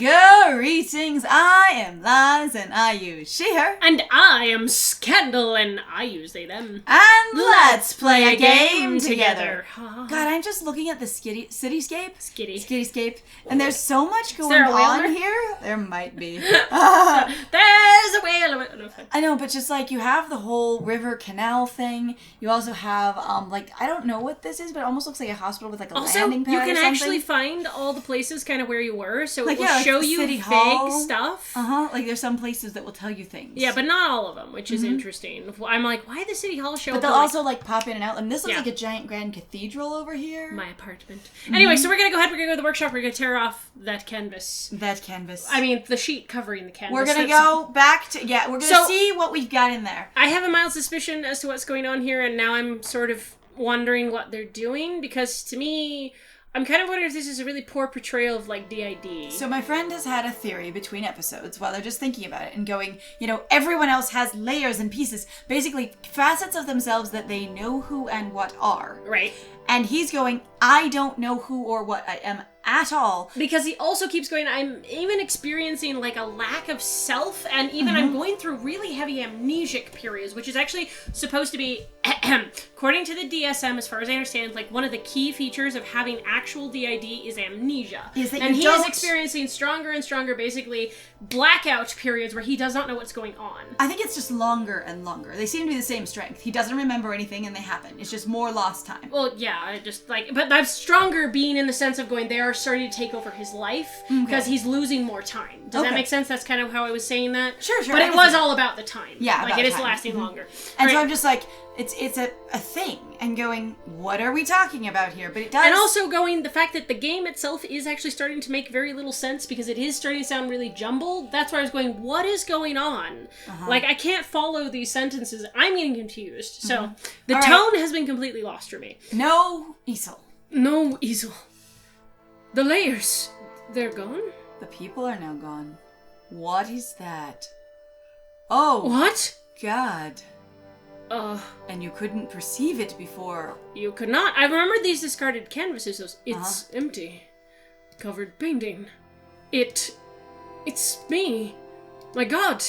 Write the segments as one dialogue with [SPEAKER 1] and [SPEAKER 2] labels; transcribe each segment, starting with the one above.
[SPEAKER 1] Greetings, I am Liz and I use she, her.
[SPEAKER 2] And I am Scandal and I use they, them.
[SPEAKER 1] And let's play a game together.
[SPEAKER 2] God,
[SPEAKER 1] I'm just looking at the cityscape.
[SPEAKER 2] Skitty.
[SPEAKER 1] And there's so much going
[SPEAKER 2] there a whale
[SPEAKER 1] on
[SPEAKER 2] there?
[SPEAKER 1] here. There might be.
[SPEAKER 2] There's a whale.
[SPEAKER 1] I know, but just like you have the whole river canal thing. You also have I don't know what this is, but it almost looks like a hospital with like a landing pad.
[SPEAKER 2] You can
[SPEAKER 1] or something.
[SPEAKER 2] actually find all the places kind of where you were, so
[SPEAKER 1] Like,
[SPEAKER 2] it will
[SPEAKER 1] yeah, like
[SPEAKER 2] show
[SPEAKER 1] the
[SPEAKER 2] you
[SPEAKER 1] City
[SPEAKER 2] vague
[SPEAKER 1] Hall.
[SPEAKER 2] stuff.
[SPEAKER 1] Like there's some places that will tell you things.
[SPEAKER 2] Yeah, but not all of them, which is interesting. I'm like, why the City Hall show
[SPEAKER 1] But
[SPEAKER 2] up?
[SPEAKER 1] they'll also like pop in and out. And this looks
[SPEAKER 2] Yeah.
[SPEAKER 1] like a giant grand cathedral over here.
[SPEAKER 2] my apartment. Anyway, so we're gonna go ahead. We're gonna go to the workshop. We're gonna tear off that canvas.
[SPEAKER 1] That canvas.
[SPEAKER 2] I mean, the sheet covering the canvas.
[SPEAKER 1] We're gonna go back to we're gonna see what we've got in there.
[SPEAKER 2] I have a mild suspicion as to what's going on here, and now I'm sort of wondering what they're doing, because to me, I'm kind of wondering if this is a really poor portrayal of, like, DID.
[SPEAKER 1] So my friend has had a theory between episodes while they're just thinking about it and going, everyone else has layers and pieces, basically facets of themselves that they know who and what are.
[SPEAKER 2] Right.
[SPEAKER 1] And he's going, I don't know who or what I am at all.
[SPEAKER 2] Because he also keeps going, I'm even experiencing, like, a lack of self, and even I'm going through really heavy amnesic periods, which is actually supposed to be, according to the DSM, as far as I understand, like, one of the key features of having actual DID is amnesia.
[SPEAKER 1] And
[SPEAKER 2] he is experiencing stronger and stronger, basically, blackout periods where he does not know what's going on.
[SPEAKER 1] I think it's just longer and longer. They seem to be the same strength. He doesn't remember anything and they happen. It's just more lost time.
[SPEAKER 2] Well, yeah, but I'm stronger being in the sense of going, they are starting to take over his life because he's losing more time. Does that make sense? That's kind of how I was saying that.
[SPEAKER 1] Sure.
[SPEAKER 2] But it was all about the time.
[SPEAKER 1] Yeah,
[SPEAKER 2] like
[SPEAKER 1] about
[SPEAKER 2] it is
[SPEAKER 1] time.
[SPEAKER 2] lasting longer.
[SPEAKER 1] And so I'm just like, it's a thing, and going, what are we talking about here? But it does.
[SPEAKER 2] And also going, the fact that the game itself is actually starting to make very little sense because it is starting to sound really jumbled. That's why I was going, what is going on? Like, I can't follow these sentences. I'm getting confused. So the tone has been completely lost for me.
[SPEAKER 1] No easel.
[SPEAKER 2] No easel. The layers, they're gone?
[SPEAKER 1] The people are now gone. What is that? Oh.
[SPEAKER 2] What?
[SPEAKER 1] God. And you couldn't perceive it before.
[SPEAKER 2] You could not. I remember these discarded canvases. It's empty. Covered painting. It's me. My God.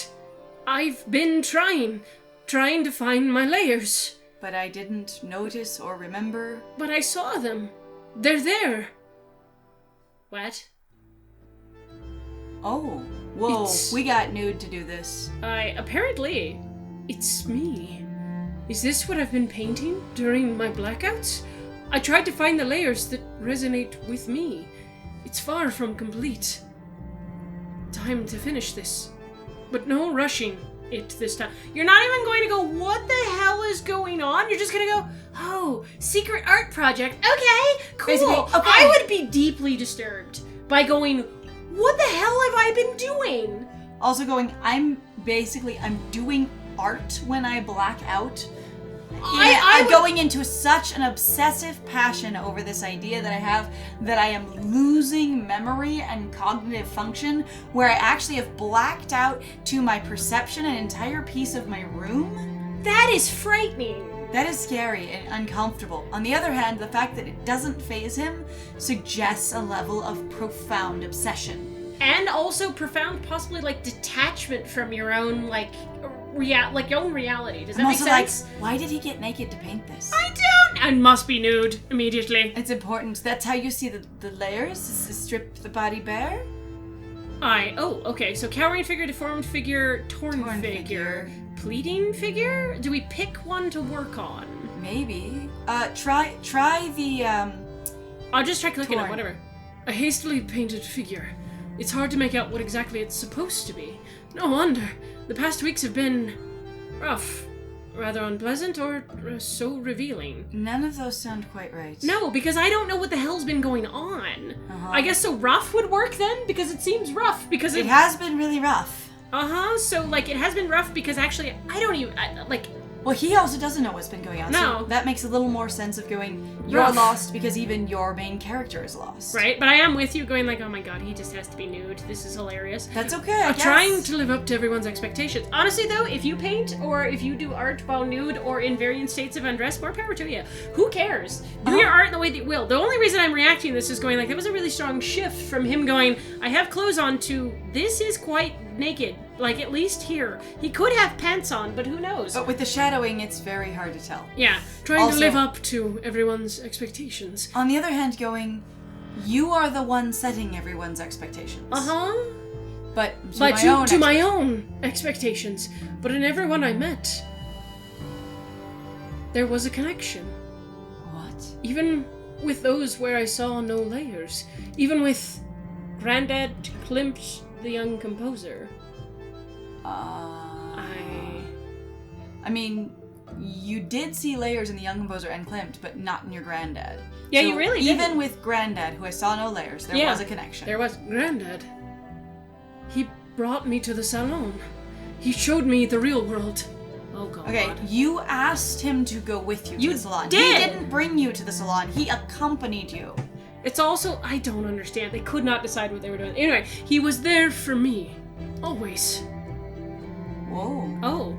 [SPEAKER 2] I've been trying to find my layers.
[SPEAKER 1] But I didn't notice or remember.
[SPEAKER 2] But I saw them. They're there. What?
[SPEAKER 1] Oh. Whoa. We got nude to do this.
[SPEAKER 2] Apparently, it's me. Is this what I've been painting during my blackouts? I tried to find the layers that resonate with me. It's far from complete. Time to finish this. But no rushing it this time. You're not even going to go, what the hell is going on? You're just going to go, oh, secret art project. Okay, cool.
[SPEAKER 1] Basically, okay.
[SPEAKER 2] I would be deeply disturbed by going, what the hell have I been doing?
[SPEAKER 1] Also going, I'm doing art when I black out. I'm going into such an obsessive passion over this idea that I have that I am losing memory and cognitive function, where I actually have blacked out to my perception an entire piece of my room.
[SPEAKER 2] That is frightening.
[SPEAKER 1] That is scary and uncomfortable. On the other hand, the fact that it doesn't faze him suggests a level of profound obsession.
[SPEAKER 2] And also profound, possibly, like, detachment from your own, your own reality. Does that make sense?
[SPEAKER 1] Like, why did he get naked to paint this?
[SPEAKER 2] I don't! And must be nude immediately.
[SPEAKER 1] It's important. That's how you see the layers, is to strip the body bare?
[SPEAKER 2] Okay, so cowering figure, deformed figure, torn figure, pleading figure? Do we pick one to work on?
[SPEAKER 1] Maybe. Try the,
[SPEAKER 2] I'll just try clicking
[SPEAKER 1] torn.
[SPEAKER 2] it, whatever. A hastily painted figure. It's hard to make out what exactly it's supposed to be. No wonder. The past weeks have been rough. Rather unpleasant or so revealing.
[SPEAKER 1] None of those sound quite right.
[SPEAKER 2] No, because I don't know what the hell's been going on. I guess so rough would work then, because it seems rough, because
[SPEAKER 1] it has been really rough.
[SPEAKER 2] So, it has been rough because actually, I don't even,
[SPEAKER 1] Well, he also doesn't know what's been going on.
[SPEAKER 2] No.
[SPEAKER 1] So that makes a little more sense of going, You're
[SPEAKER 2] rough.
[SPEAKER 1] lost because even your main character is lost.
[SPEAKER 2] Right? But I am with you going like, oh my god, he just has to be nude. This is hilarious.
[SPEAKER 1] That's okay, I
[SPEAKER 2] I'm
[SPEAKER 1] guess.
[SPEAKER 2] trying to live up to everyone's expectations. Honestly though, if you paint or if you do art while nude or in varying states of undress, more power to you. Who cares? Do your art in the way that you will. The only reason I'm reacting to this is going like, that was a really strong shift from him going, I have clothes on, to this is quite naked. Like, at least here. He could have pants on, but who knows?
[SPEAKER 1] But with the shadowing, it's very hard to tell.
[SPEAKER 2] Yeah, trying
[SPEAKER 1] Also-
[SPEAKER 2] to live up to everyone's expectations.
[SPEAKER 1] On the other hand, going, you are the one setting everyone's expectations.
[SPEAKER 2] Uh-huh.
[SPEAKER 1] But
[SPEAKER 2] To my own expectations. But in everyone I met, there was a connection.
[SPEAKER 1] What?
[SPEAKER 2] Even with those where I saw no layers. Even with Grandad Klimt, the young composer.
[SPEAKER 1] I mean, you did see layers in the young composer and Klimt, but not in your granddad.
[SPEAKER 2] Yeah,
[SPEAKER 1] So
[SPEAKER 2] you really
[SPEAKER 1] even
[SPEAKER 2] didn't.
[SPEAKER 1] with granddad, who I saw no layers, there was a connection.
[SPEAKER 2] There was. Grandad. He brought me to the salon. He showed me the real world. Oh god.
[SPEAKER 1] Okay, you asked him to go with you to
[SPEAKER 2] You
[SPEAKER 1] the salon.
[SPEAKER 2] did!
[SPEAKER 1] He didn't bring you to the salon. He accompanied you.
[SPEAKER 2] It's also, I don't understand. They could not decide what they were doing. Anyway, he was there for me. Always.
[SPEAKER 1] Whoa.
[SPEAKER 2] Oh.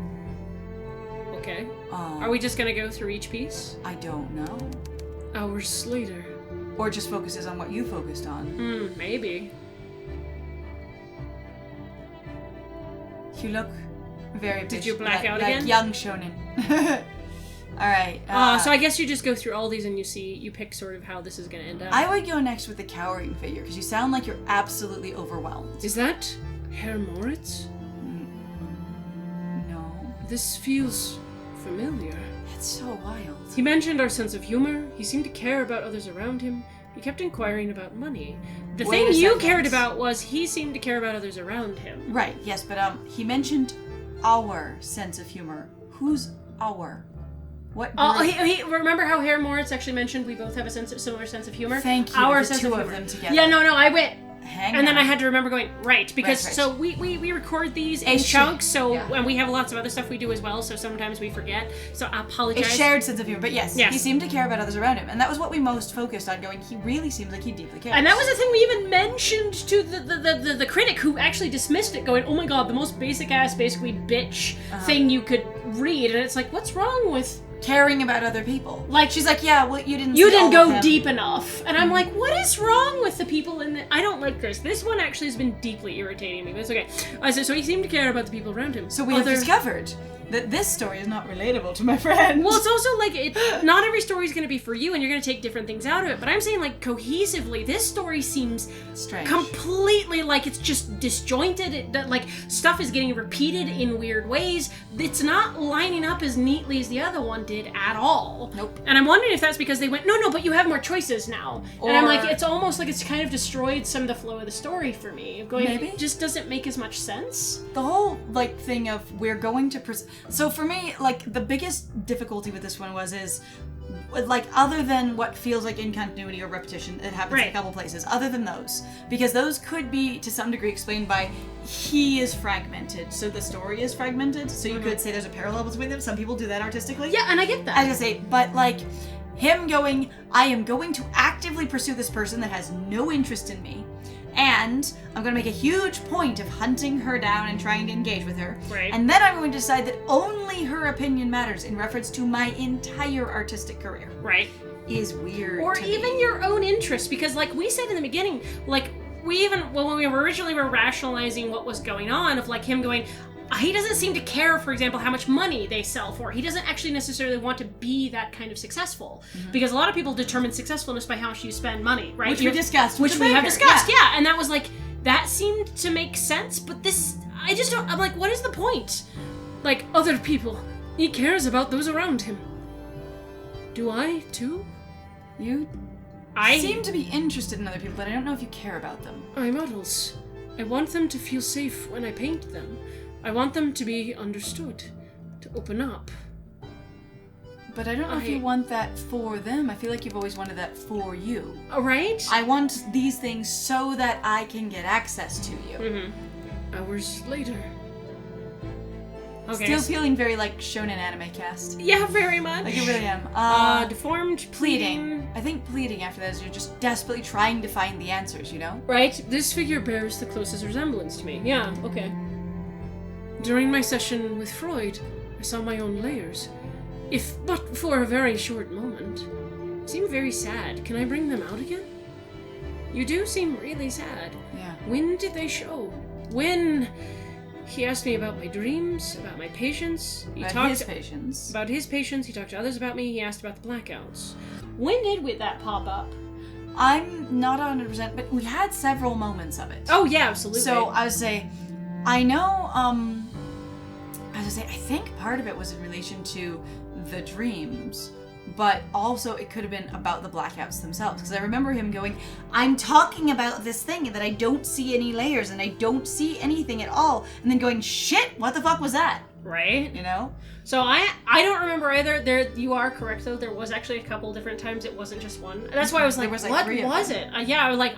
[SPEAKER 2] Okay. Are we just gonna go through each piece?
[SPEAKER 1] I don't know.
[SPEAKER 2] Hours later.
[SPEAKER 1] Or just focuses on what you focused on.
[SPEAKER 2] Maybe.
[SPEAKER 1] You look very
[SPEAKER 2] Did you black
[SPEAKER 1] like,
[SPEAKER 2] out
[SPEAKER 1] like
[SPEAKER 2] again?
[SPEAKER 1] young shonen. Alright.
[SPEAKER 2] So I guess you just go through all these and you pick sort of how this is gonna end up.
[SPEAKER 1] I would go next with the cowering figure, because you sound like you're absolutely overwhelmed.
[SPEAKER 2] Is that Herr Moritz?
[SPEAKER 1] No.
[SPEAKER 2] This feels familiar.
[SPEAKER 1] It's so wild.
[SPEAKER 2] He mentioned our sense of humor. He seemed to care about others around him. He kept inquiring about money. The
[SPEAKER 1] Wait
[SPEAKER 2] thing
[SPEAKER 1] a
[SPEAKER 2] you
[SPEAKER 1] second.
[SPEAKER 2] cared about was he seemed to care about others around him.
[SPEAKER 1] Right, yes, but he mentioned our sense of humor. Who's our? What
[SPEAKER 2] Oh,
[SPEAKER 1] group?
[SPEAKER 2] he remember how Herr Moritz actually mentioned we both have a similar sense of humor?
[SPEAKER 1] Thank you,
[SPEAKER 2] Our
[SPEAKER 1] the
[SPEAKER 2] sense
[SPEAKER 1] two
[SPEAKER 2] of
[SPEAKER 1] of
[SPEAKER 2] humor.
[SPEAKER 1] them together.
[SPEAKER 2] Yeah, no, I went.
[SPEAKER 1] Hang
[SPEAKER 2] And then
[SPEAKER 1] on.
[SPEAKER 2] I had to remember going, right, because
[SPEAKER 1] Right.
[SPEAKER 2] so we record these in
[SPEAKER 1] It's
[SPEAKER 2] chunks, so
[SPEAKER 1] yeah.
[SPEAKER 2] and we have lots of other stuff we do as well, so sometimes we forget. So I
[SPEAKER 1] A
[SPEAKER 2] apologize.
[SPEAKER 1] shared sense of humor, but yes,
[SPEAKER 2] Yes.
[SPEAKER 1] he seemed to care about others around him, and that was what we most focused on. Going, he really seems like he deeply cares.
[SPEAKER 2] And that was the thing we even mentioned to the critic, who actually dismissed it, going, oh my god, the most basic ass, basically bitch thing you could read. And it's like, what's wrong with
[SPEAKER 1] caring about other people.
[SPEAKER 2] Like,
[SPEAKER 1] she's like, yeah, well, you didn't
[SPEAKER 2] you
[SPEAKER 1] see all
[SPEAKER 2] didn't
[SPEAKER 1] of
[SPEAKER 2] go
[SPEAKER 1] them.
[SPEAKER 2] deep enough. And I'm like, what is wrong with the people in the... I don't like this. This one actually has been deeply irritating me, but it's okay. So he seemed to care about the people around him.
[SPEAKER 1] So we have discovered that this story is not relatable to my friend.
[SPEAKER 2] Well, it's also like, not every story is going to be for you, and you're going to take different things out of it. But I'm saying, like, cohesively, this story seems
[SPEAKER 1] strange.
[SPEAKER 2] Completely like it's just disjointed. Like, stuff is getting repeated in weird ways. It's not lining up as neatly as the other one did at all.
[SPEAKER 1] Nope.
[SPEAKER 2] And I'm wondering if that's because they went, no, but you have more choices now. And I'm like,
[SPEAKER 1] Or-
[SPEAKER 2] it's almost like it's kind of destroyed some of the flow of the story for me. Of going,
[SPEAKER 1] Maybe.
[SPEAKER 2] it just doesn't make as much sense.
[SPEAKER 1] The whole, like, thing of we're going to... So for me, like, the biggest difficulty with this one is, like, other than what feels like incontinuity or repetition, it happens in a
[SPEAKER 2] Right.
[SPEAKER 1] couple places, other than those, because those could be, to some degree, explained by he is fragmented, so the story is fragmented, so you could say there's a parallel between them. Some people do that artistically.
[SPEAKER 2] Yeah, and I get that.
[SPEAKER 1] I was gonna say, but, like, him going, I am going to actively pursue this person that has no interest in me, and I'm going to make a huge point of hunting her down and trying to engage with her.
[SPEAKER 2] Right.
[SPEAKER 1] And then I'm going to decide that only her opinion matters in reference to my entire artistic career.
[SPEAKER 2] Right.
[SPEAKER 1] Is weird.
[SPEAKER 2] Or
[SPEAKER 1] to
[SPEAKER 2] even
[SPEAKER 1] me.
[SPEAKER 2] your own interest, because like we said in the beginning, like when we originally were rationalizing what was going on, of like him going, he doesn't seem to care, for example, how much money they sell for. He doesn't actually necessarily want to be that kind of successful. Because a lot of people determine successfulness by how much you spend money, right?
[SPEAKER 1] Which we discussed.
[SPEAKER 2] Which
[SPEAKER 1] with
[SPEAKER 2] we
[SPEAKER 1] the
[SPEAKER 2] have
[SPEAKER 1] banker,
[SPEAKER 2] discussed, yeah. And that was like, that seemed to make sense, but this, I just don't, I'm like, what is the point? Like, other people. He cares about those around him. Do I, too?
[SPEAKER 1] You
[SPEAKER 2] I
[SPEAKER 1] seem to be interested in other people, but I don't know if you care about them.
[SPEAKER 2] I models. I want them to feel safe when I paint them. I want them to be understood, to open up.
[SPEAKER 1] But I don't know if you want that for them. I feel like you've always wanted that for you.
[SPEAKER 2] Right?
[SPEAKER 1] I want these things so that I can get access to you.
[SPEAKER 2] Hours later. Okay.
[SPEAKER 1] Still feeling very like shonen anime cast.
[SPEAKER 2] Yeah, very much.
[SPEAKER 1] Like I really am.
[SPEAKER 2] Deformed,
[SPEAKER 1] Pleading. I think pleading after that is you're just desperately trying to find the answers, you know?
[SPEAKER 2] Right, this figure bears the closest resemblance to me. Yeah, okay. During my session with Freud, I saw my own layers. If but for a very short moment. Seem very sad. Can I bring them out again? You do seem really sad.
[SPEAKER 1] Yeah.
[SPEAKER 2] When did they show? When? He asked me about my dreams, about my patients.
[SPEAKER 1] About his patients.
[SPEAKER 2] About his patients. He talked to others about me. He asked about the blackouts. When did that pop up?
[SPEAKER 1] I'm not 100%, but we had several moments of it.
[SPEAKER 2] Oh, yeah, absolutely.
[SPEAKER 1] So I would say, I know, I think part of it was in relation to the dreams, but also it could have been about the blackouts themselves. Because I remember him going, I'm talking about this thing that I don't see any layers and I don't see anything at all. And then going, shit, what the fuck was that?
[SPEAKER 2] Right?
[SPEAKER 1] You know?
[SPEAKER 2] So I don't remember either. There, you are correct though. There was actually a couple different times. It wasn't just one. That's why I was like, what was it? Yeah, I was like,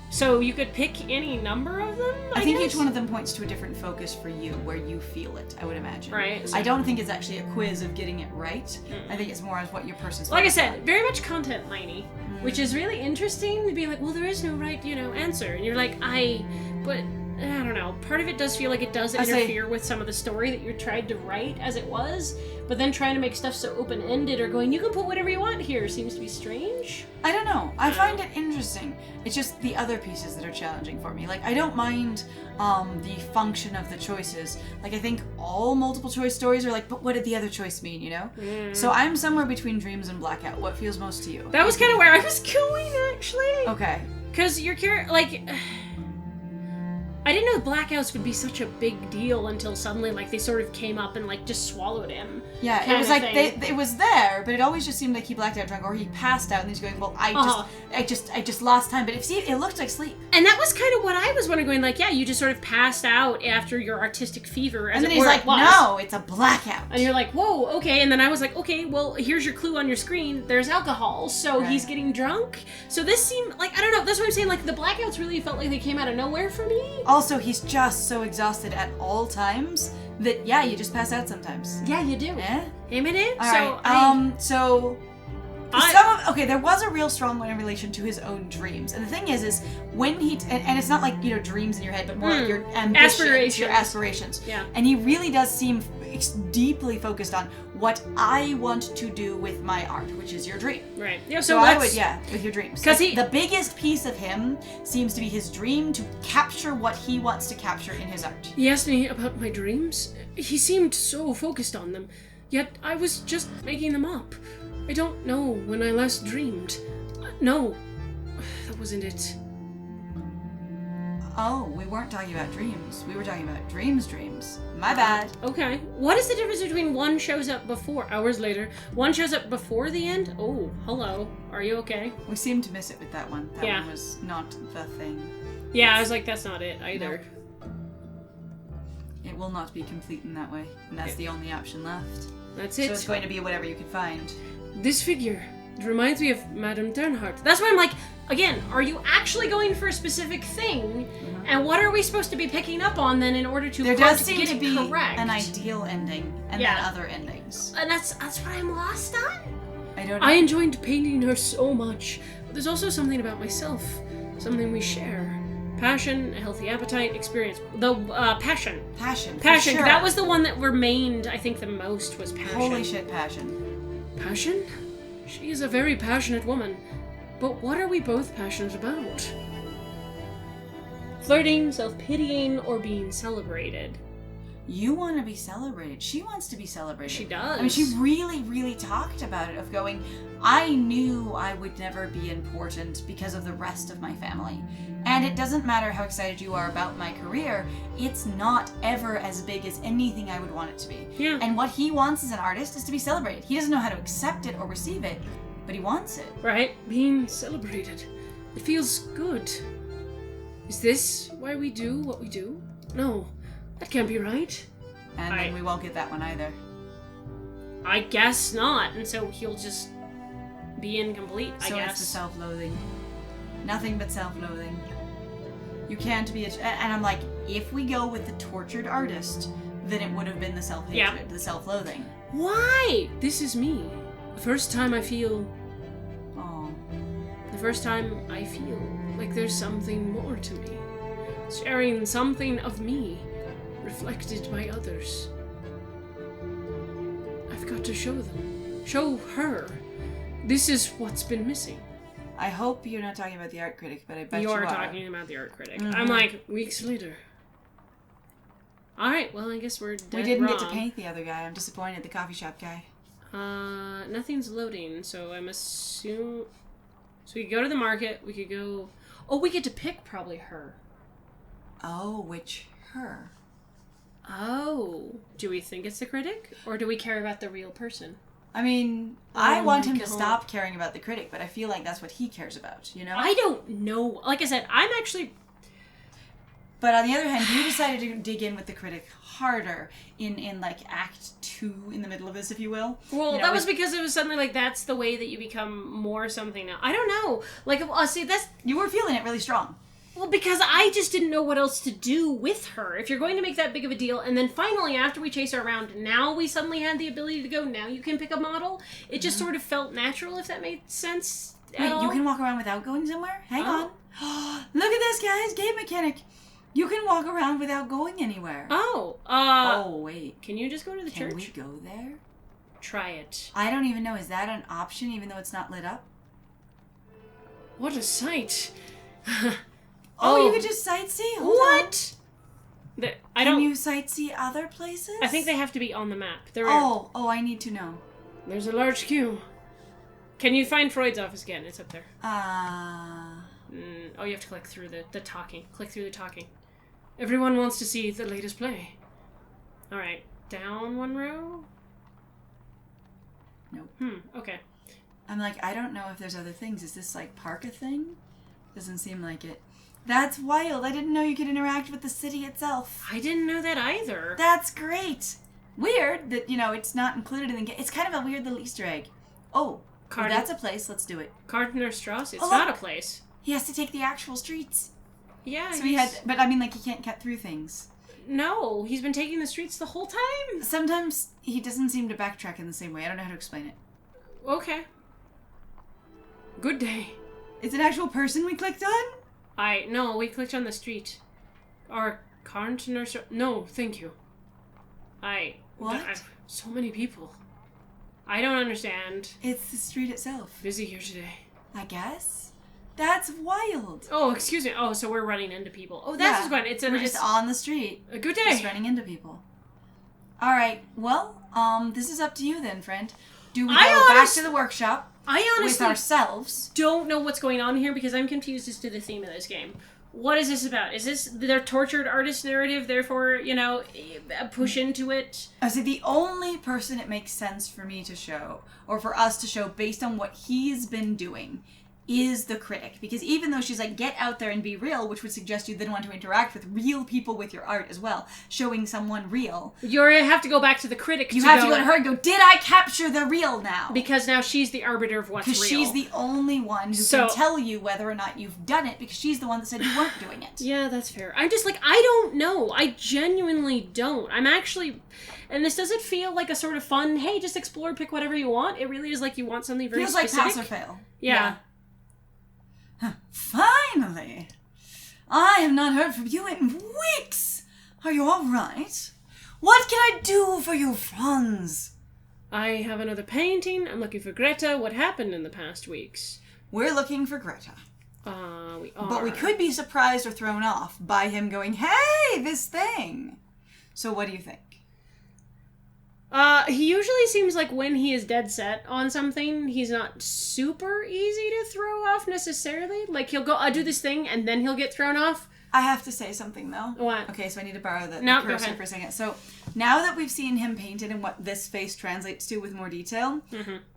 [SPEAKER 2] so you could pick any number of them? I
[SPEAKER 1] think
[SPEAKER 2] guess?
[SPEAKER 1] each one of them points to a different focus for you, where you feel it, I would imagine.
[SPEAKER 2] Right.
[SPEAKER 1] I don't think it's actually a quiz of getting it right. I think it's more as what your person's
[SPEAKER 2] like I
[SPEAKER 1] focus
[SPEAKER 2] said,
[SPEAKER 1] on.
[SPEAKER 2] very much content liney, which is really interesting to be like, well, there is no right, answer. And you're like, but I don't know. Part of it does feel like it does interfere with some of the story that you tried to write as it was, but then trying to make stuff so open-ended or going, you can put whatever you want here seems to be strange.
[SPEAKER 1] I don't know. I find it interesting. It's just the other pieces that are challenging for me. Like, I don't mind the function of the choices. Like, I think all multiple choice stories are like, but what did the other choice mean, you know? So I'm somewhere between dreams and blackout. What feels most to you?
[SPEAKER 2] That was kind of where I was going, actually.
[SPEAKER 1] Okay.
[SPEAKER 2] Because you're like... I didn't know blackouts would be such a big deal until suddenly, like, they sort of came up and, like, just swallowed him.
[SPEAKER 1] Yeah, it was like, it was there, but it always just seemed like he blacked out drunk, or he passed out, and he's going, well, I just lost time. But it looked like sleep.
[SPEAKER 2] And that was kind of what I was wondering, going, like, yeah, you just sort of passed out after your artistic fever, as
[SPEAKER 1] and then
[SPEAKER 2] it
[SPEAKER 1] he's
[SPEAKER 2] were,
[SPEAKER 1] like, no, it's a blackout.
[SPEAKER 2] And you're like, whoa, okay. And then I was like, okay, well, here's your clue on your screen. There's alcohol, so he's getting drunk. So this seemed, like, I don't know, that's what I'm saying, like, the blackouts really felt like they came out of nowhere for me.
[SPEAKER 1] Also, he's just so exhausted at all times that, yeah, you just pass out sometimes.
[SPEAKER 2] Yeah, you do.
[SPEAKER 1] Yeah?
[SPEAKER 2] Amen.
[SPEAKER 1] So, there was a real strong one in relation to his own dreams. And the thing is when he, and it's not like, dreams in your head, but more like your ambitions, your aspirations.
[SPEAKER 2] Yeah.
[SPEAKER 1] And he really does seem deeply focused on what I want to do with my art, which is your dream.
[SPEAKER 2] Right. Yeah,
[SPEAKER 1] so I would, with your dreams. Because the biggest piece of him seems to be his dream to capture what he wants to capture in his art.
[SPEAKER 2] He asked me about my dreams. He seemed so focused on them, yet I was just making them up. I don't know when I last dreamed. No, that wasn't it.
[SPEAKER 1] Oh, we weren't talking about dreams. We were talking about dreams. My bad.
[SPEAKER 2] Okay. What is the difference between one shows up before, hours later, one shows up before the end? Oh, hello. Are you okay?
[SPEAKER 1] We seemed to miss it with that one. That one was not the thing.
[SPEAKER 2] Yeah, I was like, that's not it either.
[SPEAKER 1] Nope. It will not be complete in that way. And that's the only option left.
[SPEAKER 2] That's it.
[SPEAKER 1] So it's going to be whatever you can find.
[SPEAKER 2] This figure, it reminds me of Madame Dernhardt. That's why I'm like, again, are you actually going for a specific thing? And what are we supposed to be picking up on then in order to
[SPEAKER 1] there does seem
[SPEAKER 2] get
[SPEAKER 1] to
[SPEAKER 2] it
[SPEAKER 1] be
[SPEAKER 2] correct?
[SPEAKER 1] An ideal ending and then other endings.
[SPEAKER 2] And that's what I'm lost on.
[SPEAKER 1] I don't know.
[SPEAKER 2] I enjoyed painting her so much. But there's also something about myself, something we share. Passion, a healthy appetite, experience. Passion.
[SPEAKER 1] Passion.
[SPEAKER 2] Passion. Sure. That was the one that remained, I think, the most was passion.
[SPEAKER 1] Holy shit, passion.
[SPEAKER 2] Passion? She is a very passionate woman. But what are we both passionate about? Flirting, self-pitying, or being celebrated?
[SPEAKER 1] You want to be celebrated. She wants to be celebrated.
[SPEAKER 2] She does.
[SPEAKER 1] I mean, she really, really talked about it, of going, I knew I would never be important because of the rest of my family. And it doesn't matter how excited you are about my career, it's not ever as big as anything I would want it to be.
[SPEAKER 2] Yeah.
[SPEAKER 1] And what he wants as an artist is to be celebrated. He doesn't know how to accept it or receive it, but he wants it.
[SPEAKER 2] Right? Being celebrated. It feels good. Is this why we do what we do? No, that can't be right.
[SPEAKER 1] And then we won't get that one either.
[SPEAKER 2] I guess not. And so he'll just be incomplete, I guess.
[SPEAKER 1] So it's the self-loathing. Nothing but self-loathing. You can't be and I'm like, if we go with the tortured artist, than it would have been the self-hatred, the self-loathing.
[SPEAKER 2] Why? This is me. The first time I feel like there's something more to me. Sharing something of me, reflected by others. I've got to show them. Show her. This is what's been missing.
[SPEAKER 1] I hope you're not talking about the art critic, but I bet you are.
[SPEAKER 2] You're talking about the art critic. I'm like, weeks later. Alright, well, I guess we're dead
[SPEAKER 1] We didn't
[SPEAKER 2] wrong.
[SPEAKER 1] get to paint the other guy. I'm disappointed, the coffee shop guy.
[SPEAKER 2] Nothing's loading, so I'm assuming... So we could go to the market, we could go... Oh, we get to pick probably her.
[SPEAKER 1] Oh, which her?
[SPEAKER 2] Oh. Do we think it's the critic? Or do we care about the real person?
[SPEAKER 1] I mean, I want him to stop caring about the critic, but I feel like that's what he cares about, you know?
[SPEAKER 2] I don't know. Like I said, I'm actually...
[SPEAKER 1] But on the other hand, you decided to dig in with the critic harder in like Act 2, in the middle of this, if you will.
[SPEAKER 2] Well,
[SPEAKER 1] you know,
[SPEAKER 2] that was because it was suddenly like, that's the way that you become more something now. I don't know. Like, see, that's...
[SPEAKER 1] You were feeling it really strong.
[SPEAKER 2] Well, because I just didn't know what else to do with her. If you're going to make that big of a deal, and then finally, after we chase her around, now we suddenly had the ability to go, now you can pick a model. It just sort of felt natural, if that made sense
[SPEAKER 1] Wait,
[SPEAKER 2] at all.
[SPEAKER 1] you can walk around without going somewhere? Hang on. Look at this, guys. Game mechanic. You can walk around without going anywhere.
[SPEAKER 2] Oh,
[SPEAKER 1] oh, wait.
[SPEAKER 2] Can you just go to the church?
[SPEAKER 1] Can we go there?
[SPEAKER 2] Try it.
[SPEAKER 1] I don't even know. Is that an option, even though it's not lit up?
[SPEAKER 2] What a sight.
[SPEAKER 1] You could just sightsee?
[SPEAKER 2] What?
[SPEAKER 1] Can you sightsee other places?
[SPEAKER 2] I think they have to be on the map.
[SPEAKER 1] I need to know.
[SPEAKER 2] There's a large queue. Can you find Freud's office again? It's up there. You have to click through the talking. Click through the talking. Everyone wants to see the latest play. Alright. Down one row?
[SPEAKER 1] Nope.
[SPEAKER 2] Okay.
[SPEAKER 1] I'm like, I don't know if there's other things. Is this like park a thing? Doesn't seem like it. That's wild. I didn't know you could interact with the city itself.
[SPEAKER 2] I didn't know that either.
[SPEAKER 1] That's great. Weird that, it's not included in the game. It's kind of a weird little Easter egg. That's a place. Let's do it.
[SPEAKER 2] Gardner Strauss. It's not a place.
[SPEAKER 1] He has to take the actual streets.
[SPEAKER 2] Yeah.
[SPEAKER 1] So he can't cut through things.
[SPEAKER 2] No, he's been taking the streets the whole time.
[SPEAKER 1] Sometimes he doesn't seem to backtrack in the same way. I don't know how to explain it.
[SPEAKER 2] Okay. Good day.
[SPEAKER 1] It's an actual person we clicked on?
[SPEAKER 2] No, we clicked on the street. Our Gardner Strauss. No, thank you.
[SPEAKER 1] What?
[SPEAKER 2] So many people. I don't understand.
[SPEAKER 1] It's the street itself.
[SPEAKER 2] Busy here today.
[SPEAKER 1] I guess. That's wild.
[SPEAKER 2] Oh, excuse me. Oh, so we're running into people. Oh, that's what's going on.
[SPEAKER 1] We're just on the street.
[SPEAKER 2] A good day.
[SPEAKER 1] Just running into people. All right. Well, this is up to you then, friend. Do we go back to the workshop?
[SPEAKER 2] I honestly
[SPEAKER 1] with ourselves.
[SPEAKER 2] Don't know what's going on here because I'm confused as to the theme of this game. What is this about? Is this their tortured artist narrative, therefore, push into it?
[SPEAKER 1] I say the only person it makes sense for me to show, or for us to show based on what he's been doing, is the critic. Because even though she's like, get out there and be real, which would suggest you then want to interact with real people with your art as well, showing someone real.
[SPEAKER 2] You have to go back to the critic.
[SPEAKER 1] You have to go to her and go, did I capture the real now?
[SPEAKER 2] Because now she's the arbiter of what's real.
[SPEAKER 1] Because she's the only one who can tell you whether or not you've done it, because she's the one that said you weren't doing it.
[SPEAKER 2] Yeah, that's fair. I'm just like, I don't know. I genuinely don't. I'm actually... And this doesn't feel like a sort of fun, hey, just explore, pick whatever you want. It really is like you want something very specific.
[SPEAKER 1] Feels like pass or fail.
[SPEAKER 2] Yeah.
[SPEAKER 1] Finally! I have not heard from you in weeks! Are you alright? What can I do for you, Franz?
[SPEAKER 2] I have another painting. I'm looking for Grete. What happened in the past weeks?
[SPEAKER 1] We're looking for Grete.
[SPEAKER 2] We are.
[SPEAKER 1] But we could be surprised or thrown off by him going, hey, this thing! So what do you think?
[SPEAKER 2] He usually seems like when he is dead set on something, he's not super easy to throw off necessarily. Like, he'll go, do this thing, and then he'll get thrown off.
[SPEAKER 1] I have to say something, though.
[SPEAKER 2] What?
[SPEAKER 1] Okay, so I need to borrow the
[SPEAKER 2] go
[SPEAKER 1] cursor
[SPEAKER 2] ahead.
[SPEAKER 1] for a second. So, now that we've seen him painted and what this face translates to with more detail,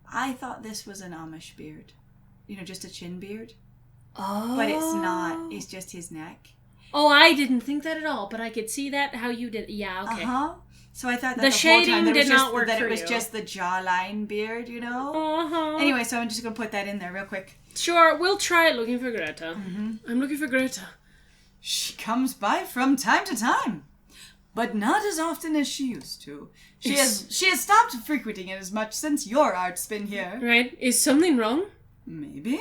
[SPEAKER 1] I thought this was an Amish beard. Just a chin beard.
[SPEAKER 2] Oh.
[SPEAKER 1] But it's not. It's just his neck.
[SPEAKER 2] Oh, I didn't think that at all, but I could see that, how you did. Yeah, okay.
[SPEAKER 1] Uh-huh. So I thought that
[SPEAKER 2] the shading
[SPEAKER 1] whole time
[SPEAKER 2] did not work
[SPEAKER 1] that
[SPEAKER 2] for
[SPEAKER 1] it was
[SPEAKER 2] you.
[SPEAKER 1] just the jawline beard,
[SPEAKER 2] Uh-huh.
[SPEAKER 1] Anyway, so I'm just going to put that in there real quick.
[SPEAKER 2] Sure, we'll try looking for Grete. I'm looking for Grete.
[SPEAKER 1] She comes by from time to time. but not as often as she used to. She has stopped frequenting it as much since your art's been here.
[SPEAKER 2] Right. Is something wrong?
[SPEAKER 1] Maybe?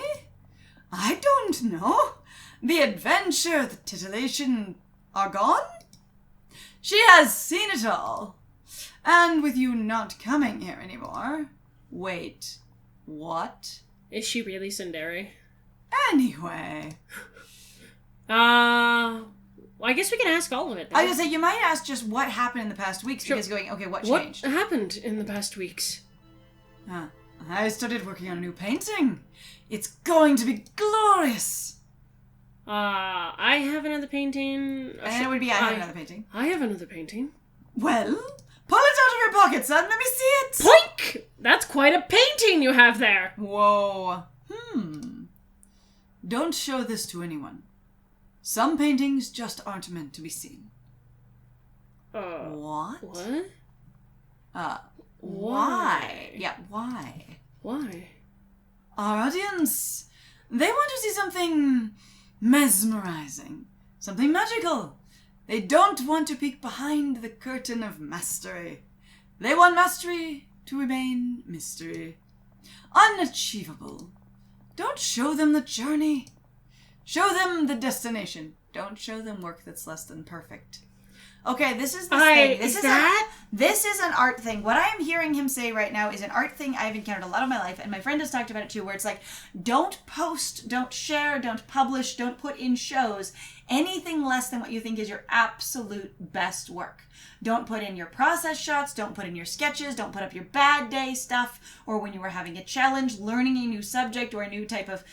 [SPEAKER 1] I don't know. The adventure, the titillation are gone? She has seen it all. And with you not coming here anymore... Wait, what?
[SPEAKER 2] Is she really Tsundere?
[SPEAKER 1] Anyway...
[SPEAKER 2] Well, I guess we can ask all of it, then.
[SPEAKER 1] I was gonna say, you might ask just what happened in the past weeks, because you're going, okay, what changed?
[SPEAKER 2] What happened in the past weeks?
[SPEAKER 1] I started working on a new painting. It's going to be glorious.
[SPEAKER 2] I have another painting.
[SPEAKER 1] And it would be I have another painting.
[SPEAKER 2] I have another painting.
[SPEAKER 1] Well, pull it out of your pocket, son. Let me see it.
[SPEAKER 2] Poink! That's quite a painting you have there.
[SPEAKER 1] Whoa. Don't show this to anyone. Some paintings just aren't meant to be seen. What?
[SPEAKER 2] What?
[SPEAKER 1] Why? Yeah, why?
[SPEAKER 2] Why?
[SPEAKER 1] Our audience, they want to see something mesmerizing, something magical. They don't want to peek behind the curtain of mastery. They want mastery to remain mystery. Unachievable. Don't show them the journey. Show them the destination. Don't show them work that's less than perfect. Okay, this is the thing. This is an art thing. What I am hearing him say right now is an art thing I've encountered a lot of my life, and my friend has talked about it too, where it's like, don't post, don't share, don't publish, don't put in shows anything less than what you think is your absolute best work. Don't put in your process shots, don't put in your sketches, don't put up your bad day stuff, or when you were having a challenge, learning a new subject or a new type of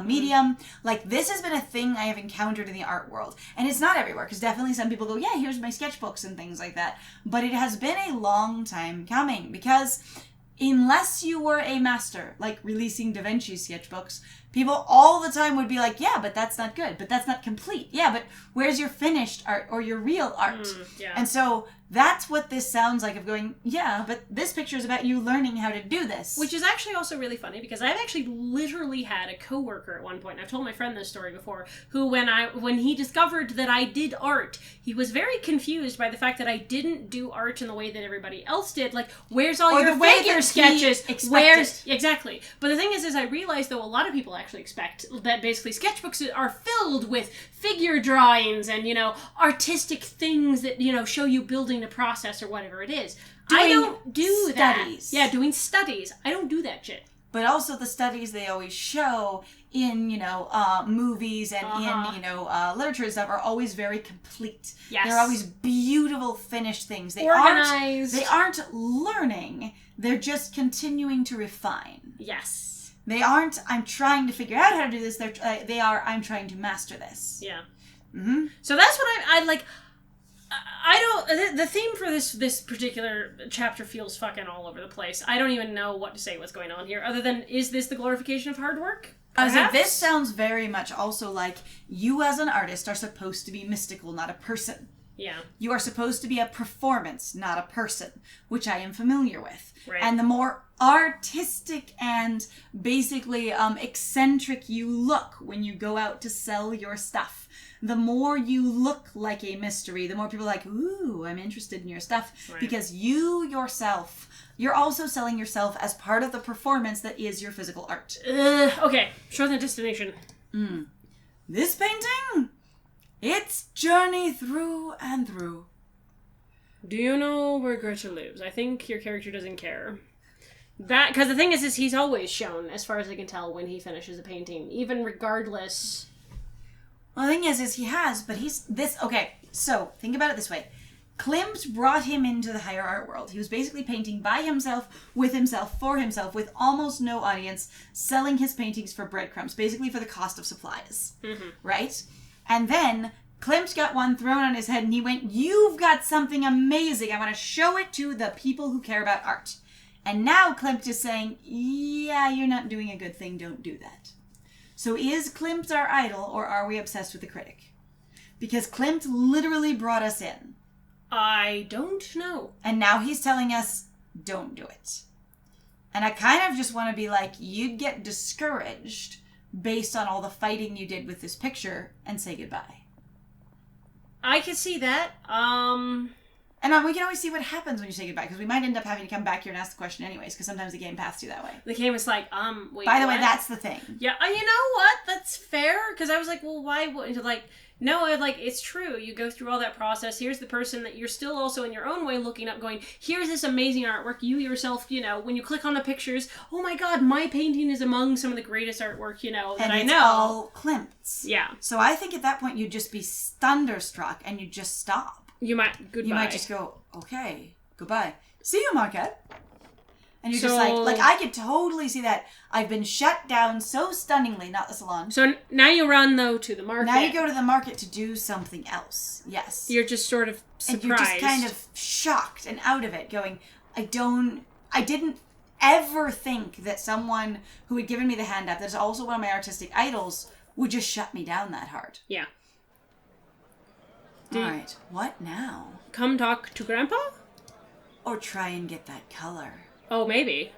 [SPEAKER 1] medium. Like, this has been a thing I have encountered in the art world. And it's not everywhere, because definitely some people go, yeah, here's my sketchbooks and things like that. But it has been a long time coming, because unless you were a master, like releasing Da Vinci's sketchbooks, people all the time would be like, yeah, but that's not good, but that's not complete. Yeah, but where's your finished art or your real art?
[SPEAKER 2] Yeah.
[SPEAKER 1] And so that's what this sounds like, of going, yeah, but this picture is about you learning how to do this.
[SPEAKER 2] Which is actually also really funny, because I've actually literally had a coworker at one point, and I've told my friend this story before, who when he discovered that I did art, he was very confused by the fact that I didn't do art in the way that everybody else did. Like, where's all your figure sketches? Where's exactly. But the thing is I realized, though, a lot of people actually expect that basically sketchbooks are filled with figure drawings and, artistic things that, show you building the process or whatever it is. I don't do
[SPEAKER 1] studies.
[SPEAKER 2] that. Yeah, doing studies. I don't do that shit.
[SPEAKER 1] But also the studies they always show in, movies and in, literature and stuff are always very complete.
[SPEAKER 2] Yes.
[SPEAKER 1] They're always beautiful, finished things. They
[SPEAKER 2] organized.
[SPEAKER 1] They aren't learning. They're just continuing to refine.
[SPEAKER 2] Yes.
[SPEAKER 1] They aren't, I'm trying to figure out how to do this. They are, I'm trying to master this.
[SPEAKER 2] Yeah.
[SPEAKER 1] Mm-hmm.
[SPEAKER 2] So that's what I like. I don't. The theme for this particular chapter feels fucking all over the place. I don't even know what to say. What's going on here? Other than, is this the glorification of hard work?
[SPEAKER 1] So this sounds very much also like you as an artist are supposed to be mystical, not a person.
[SPEAKER 2] Yeah.
[SPEAKER 1] You are supposed to be a performance, not a person, which I am familiar with.
[SPEAKER 2] Right.
[SPEAKER 1] And the more artistic and basically eccentric you look when you go out to sell your stuff, the more you look like a mystery, the more people are like, ooh, I'm interested in your stuff.
[SPEAKER 2] Right. Because
[SPEAKER 1] you yourself, you're also selling yourself as part of the performance that is your physical art.
[SPEAKER 2] Okay, show the destination.
[SPEAKER 1] This painting, it's journey through and through.
[SPEAKER 2] Do you know where Grete lives? I think your character doesn't care. Because the thing is he's always shown, as far as I can tell, when he finishes a painting, even regardless.
[SPEAKER 1] Well, the thing is he has, but okay, so think about it this way. Klimt brought him into the higher art world. He was basically painting by himself, with himself, for himself, with almost no audience, selling his paintings for breadcrumbs, basically for the cost of supplies, right? And then Klimt got one thrown on his head and he went, you've got something amazing. I want to show it to the people who care about art. And now Klimt is saying, yeah, you're not doing a good thing. Don't do that. So is Klimt our idol, or are we obsessed with the critic? Because Klimt literally brought us in.
[SPEAKER 2] I don't know.
[SPEAKER 1] And now he's telling us, don't do it. And I kind of just want to be like, you'd get discouraged based on all the fighting you did with this picture and say goodbye.
[SPEAKER 2] I can see that.
[SPEAKER 1] And we can always see what happens when you say goodbye, because we might end up having to come back here and ask the question anyways, because sometimes the game paths you that way.
[SPEAKER 2] The game was like, wait,
[SPEAKER 1] By the
[SPEAKER 2] what?
[SPEAKER 1] way, that's the thing.
[SPEAKER 2] Yeah, you know what? That's fair, because I was like, well, why wouldn't, like, no, it's true. You go through all that process. Here's the person that you're still also in your own way looking up, going, here's this amazing artwork. You yourself, when you click on the pictures, oh my god, my painting is among some of the greatest artwork, that I know. And it's
[SPEAKER 1] all Klimt's.
[SPEAKER 2] Yeah.
[SPEAKER 1] So I think at that point you'd just be thunderstruck and you'd just stop.
[SPEAKER 2] You might
[SPEAKER 1] just go, okay, goodbye. See you, Marquette. And you're just like, I could totally see that. I've been shut down so stunningly, not the salon.
[SPEAKER 2] So now you run, though, to the market.
[SPEAKER 1] Now you go to the market to do something else. Yes.
[SPEAKER 2] You're just sort of surprised.
[SPEAKER 1] And you're just kind of shocked and out of it, going, I didn't ever think that someone who had given me the hand up, that's also one of my artistic idols, would just shut me down that hard.
[SPEAKER 2] Yeah.
[SPEAKER 1] Alright, what now?
[SPEAKER 2] Come talk to Grandpa?
[SPEAKER 1] Or try and get that color.
[SPEAKER 2] Oh, maybe.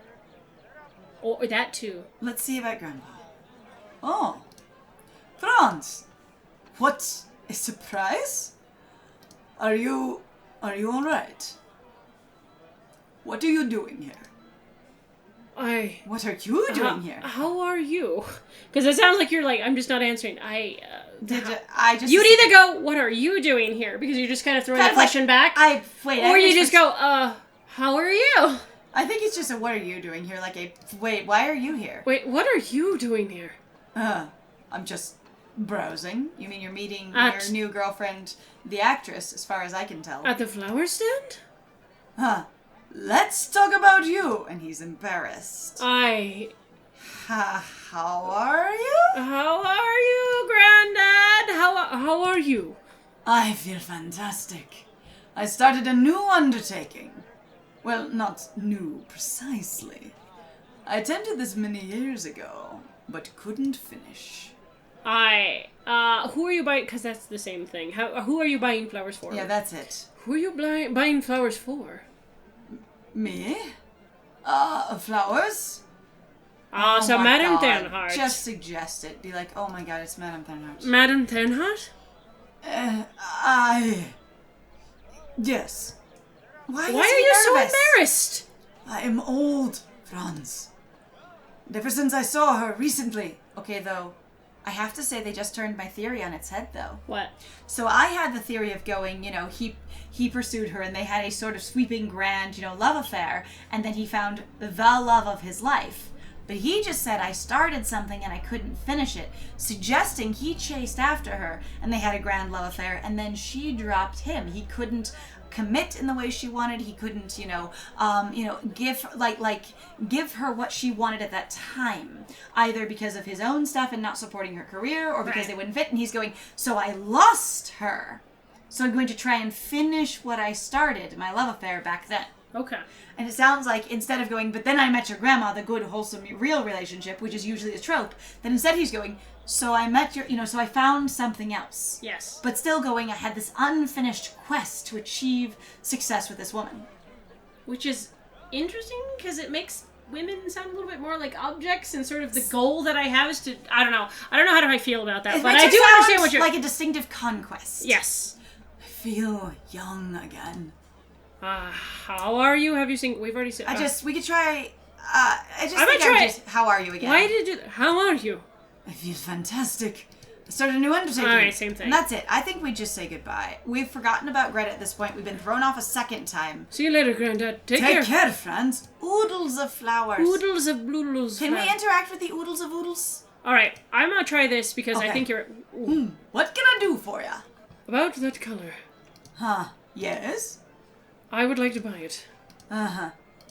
[SPEAKER 2] Or that too.
[SPEAKER 1] Let's see about Grandpa. Oh. Franz! What a surprise? Are you alright? What are you doing here? What are you doing here?
[SPEAKER 2] How are you? Because it sounds like you're like, I'm just not answering. You'd either go, what are you doing here? Because you're just kind of throwing the question back. Or you just go, how are you?
[SPEAKER 1] I think it's just a, what are you doing here? Wait, why are you here?
[SPEAKER 2] Wait, what are you doing here?
[SPEAKER 1] I'm just browsing. You mean you're meeting your new girlfriend, the actress, as far as I can tell.
[SPEAKER 2] At the flower stand?
[SPEAKER 1] Let's talk about you. And he's embarrassed. How are you?
[SPEAKER 2] How are you, Granddad? How are you?
[SPEAKER 1] I feel fantastic. I started a new undertaking. Well, not new precisely. I attempted this many years ago, but couldn't finish.
[SPEAKER 2] Who are you buying? Because that's the same thing. Who are you buying flowers for?
[SPEAKER 1] Yeah, that's it.
[SPEAKER 2] Who are you buying flowers for?
[SPEAKER 1] Me? Flowers?
[SPEAKER 2] So Madame Ternhardt.
[SPEAKER 1] Just suggest it. Be like, oh my god, it's Madame Ternhardt.
[SPEAKER 2] Madame Ternhardt?
[SPEAKER 1] Yes. Why are
[SPEAKER 2] you so embarrassed?
[SPEAKER 1] I am old, Franz. And ever since I saw her recently. Okay, though, I have to say they just turned my theory on its head, though.
[SPEAKER 2] What?
[SPEAKER 1] So I had the theory of going, he pursued her and they had a sort of sweeping grand, love affair, and then he found the love of his life. But he just said, I started something and I couldn't finish it, suggesting he chased after her and they had a grand love affair, and then she dropped him. He couldn't commit in the way she wanted. He couldn't, give her what she wanted at that time, either because of his own stuff and not supporting her career, or because they wouldn't fit. And he's going, so I lost her. So I'm going to try and finish what I started, my love affair back then.
[SPEAKER 2] Okay.
[SPEAKER 1] And it sounds like instead of going, but then I met your grandma, the good, wholesome, real relationship, which is usually a trope, then instead he's going, so I met your, so I found something else.
[SPEAKER 2] Yes.
[SPEAKER 1] But still going, I had this unfinished quest to achieve success with this woman.
[SPEAKER 2] Which is interesting, because it makes women sound a little bit more like objects, and sort of the goal that I have is to, I don't know how do I feel about that, but I do understand what you're...
[SPEAKER 1] like a distinctive conquest.
[SPEAKER 2] Yes.
[SPEAKER 1] I feel young again.
[SPEAKER 2] How are you? Have you seen... We've already said...
[SPEAKER 1] we could try... how are you again?
[SPEAKER 2] Why did you... How are you?
[SPEAKER 1] I feel fantastic. I started a new undertaking.
[SPEAKER 2] Alright, same thing.
[SPEAKER 1] And that's it. I think we just say goodbye. We've forgotten about Grete at this point. We've been thrown off a second time.
[SPEAKER 2] See you later, Granddad. Take care.
[SPEAKER 1] Take care, Franz. Oodles of flowers.
[SPEAKER 2] Oodles of bloodles.
[SPEAKER 1] Can we interact with the oodles of oodles?
[SPEAKER 2] Alright, I'm gonna try this because I think you're...
[SPEAKER 1] What can I do for ya?
[SPEAKER 2] About that color.
[SPEAKER 1] Yes?
[SPEAKER 2] I would like to buy it.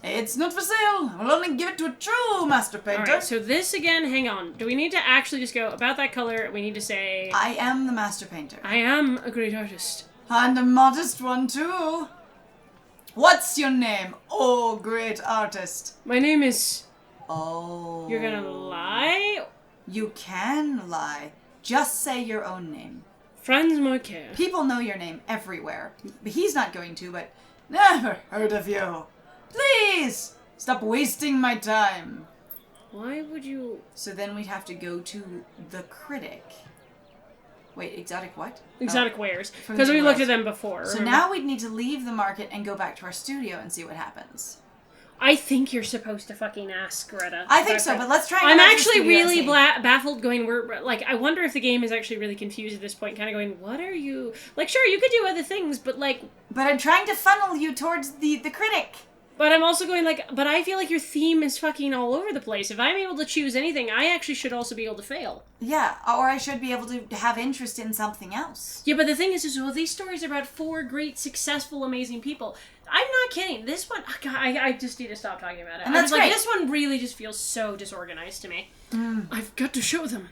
[SPEAKER 1] It's not for sale. I'll only give it to a true master painter.
[SPEAKER 2] Alright, so this again, hang on. Do we need to actually just go, about that color, we need to say...
[SPEAKER 1] I am the master painter.
[SPEAKER 2] I am a great artist.
[SPEAKER 1] And a modest one, too. What's your name, oh great artist?
[SPEAKER 2] My name is...
[SPEAKER 1] Oh.
[SPEAKER 2] You're gonna lie?
[SPEAKER 1] You can lie. Just say your own name.
[SPEAKER 2] Franz Marquet.
[SPEAKER 1] People know your name everywhere. He's not going to, but... Never heard of you. Please! Stop wasting my time.
[SPEAKER 2] Why would you...
[SPEAKER 1] So then we'd have to go to the critic. Wait, exotic what?
[SPEAKER 2] Exotic wares. Because we looked at them before.
[SPEAKER 1] So now we'd need to leave the market and go back to our studio and see what happens.
[SPEAKER 2] I think you're supposed to fucking ask Grete.
[SPEAKER 1] I think so, but let's try and
[SPEAKER 2] I'm actually really baffled going, I wonder if the game is actually really confused at this point, kind of going, what are you... Like, sure, you could do other things, but like...
[SPEAKER 1] But I'm trying to funnel you towards the critic.
[SPEAKER 2] But I'm also going like, but I feel like your theme is fucking all over the place. If I'm able to choose anything, I actually should also be able to fail.
[SPEAKER 1] Yeah, or I should be able to have interest in something else.
[SPEAKER 2] Yeah, but the thing is well, these stories are about 4 great, successful, amazing people. I'm not kidding. This one, God, I just need to stop talking about it.
[SPEAKER 1] And that's
[SPEAKER 2] like,
[SPEAKER 1] great.
[SPEAKER 2] This one really just feels so disorganized to me. I've got to show them.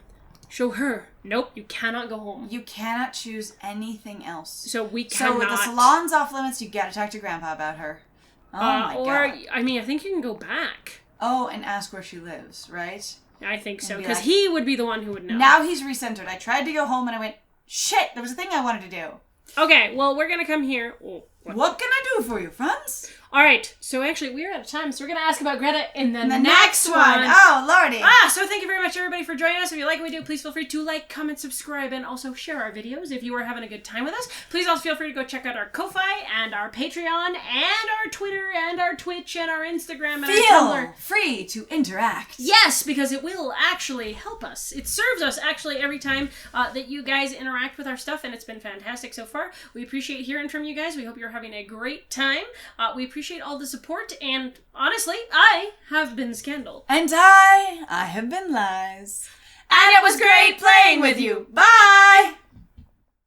[SPEAKER 2] Show her. Nope, you cannot go home.
[SPEAKER 1] You cannot choose anything else.
[SPEAKER 2] So we cannot.
[SPEAKER 1] So the salon's off limits. You gotta talk to Grandpa about her. Oh my God.
[SPEAKER 2] I mean, I think you can go back.
[SPEAKER 1] Oh, and ask where she lives, right?
[SPEAKER 2] I think so, because he would be the one who would know.
[SPEAKER 1] Now he's recentered. I tried to go home and I went, shit, there was a thing I wanted to do.
[SPEAKER 2] Okay, well, we're gonna come here. Oh,
[SPEAKER 1] what can I do for you, Franz?
[SPEAKER 2] Alright, so actually, we're out of time, so we're gonna ask about Grete in the
[SPEAKER 1] next one. Oh, lordy.
[SPEAKER 2] So thank you very much, everybody, for joining us. If you like what we do, please feel free to like, comment, subscribe, and also share our videos if you are having a good time with us. Please also feel free to go check out our Ko-Fi and our Patreon and our Twitter and our Twitch and our Instagram and our Tumblr.
[SPEAKER 1] Feel free to interact.
[SPEAKER 2] Yes, because it will actually help us. It serves us, actually, every time that you guys interact with our stuff, and it's been fantastic so far. We appreciate hearing from you guys. We hope you're having a great time. We appreciate all the support, and honestly, I have been Scandal.
[SPEAKER 1] And I have been Lies. And it was great playing with you. Bye!